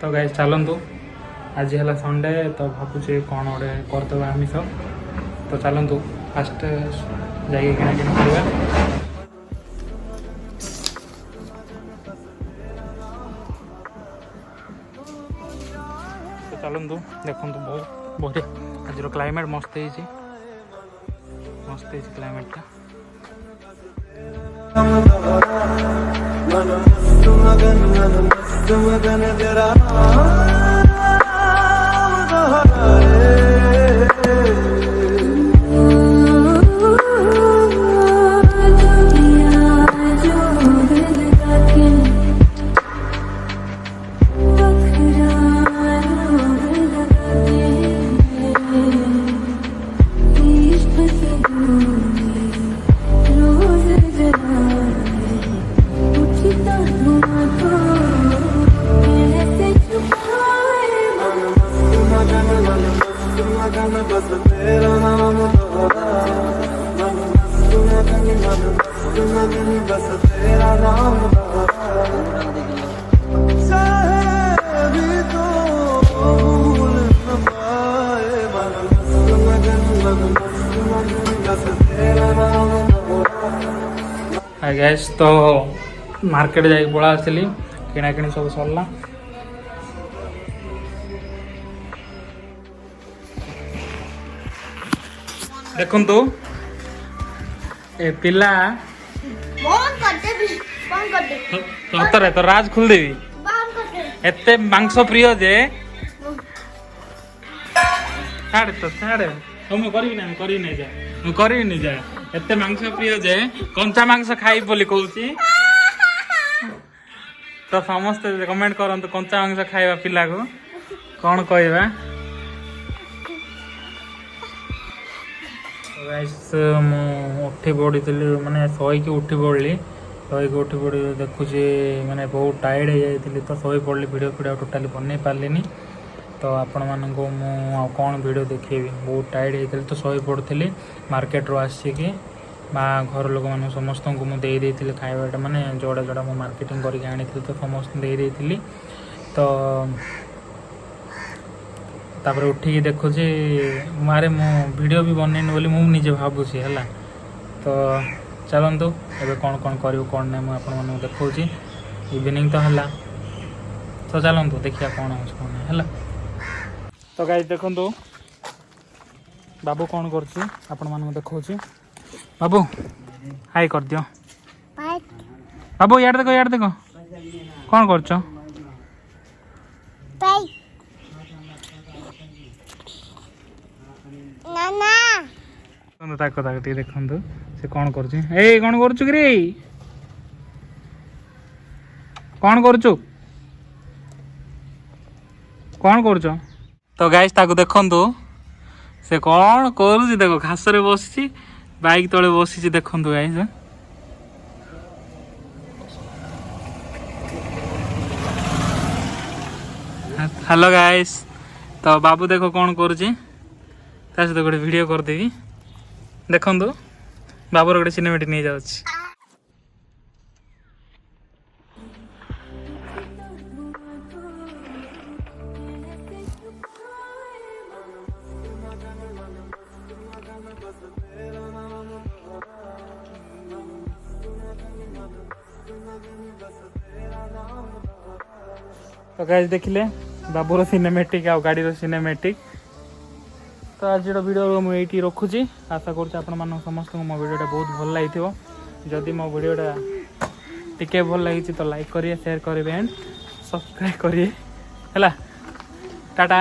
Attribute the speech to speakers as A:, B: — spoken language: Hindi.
A: तो गाइस चलतु आज है संडे तो भावुचे कौन गोटे करदे आमिष तो चलतु फास्ट जाइए किणाकिणी करवा तो चलतु देखु बहुत बढ़िया आज क्लाइमेट मस्त है क्लाइमेटा गैस तो मार्केट जाके पड़ा आसली किणाकिणी सब सरला देखु ए पिला सतरे तो राज खोलदेवी एते मांस प्रिय जे छाड़े तो छाड़े मुझे करी जा एते मांस प्रिय जे कंचा मांस खाई बोली कहूँ तो समस्ते कमेंट करंतु कंचा मांस खाइबा पिला को कौन कहवा उठी पड़ी माने शोई की उठी पड़ली देखुची माने बहुत टायर्ड हो जाती तो शोई पड़ली वीडियो टोटाली बन पार्ली तो आपण मानक कौन वीडियो देखेबी बहुत टायर्ड होती तो शोई पड़ी मार्केट रू आसिकी माँ घर लोक मान समस्त को मुझे खाइबाटा माने जोड़ा जोड़ा मु मार्केटिंग करके आनी तो समस्त देती तो तापर उठिकी देखुची मारे मु वीडियो भी बनैनी बोली मुझे भावुची है तो चलतु एबे कौन कौन करूँ कौन नहीं मुझे आपण देखा इवनिंग तो है तो चलतु देखिए कौन हो कौन नहीं है तो गाइस देखु बाबू कौन कर देखा बाबू हाय कर दियो बाबू यार देखो कौन कर देखु से कौन कर कौन कर तो गाइस ताको देखु से कौन कर देखो घास रे बसी बाइक तले बसी देखु गाइस हेलो गाइस तो बाबू देखो कौन करुचे सहित गोटे वीडियो करदेवी देखु बाबूर गोटे सिनेमेटिक नहीं जाऊँ तो गाइस देखिले बाबूर सिनेमेटिक आ गाड़ी सिनेमेटिक तो आज वीडियो मुझे रखुची आशा करूँ समस्त मो वीडियोटा बहुत भल लगी जदि मो वीडियोटा टिके भल लगी तो लाइक करिए शेयर करेंगे एंड सब्सक्राइब करिए है टाटा।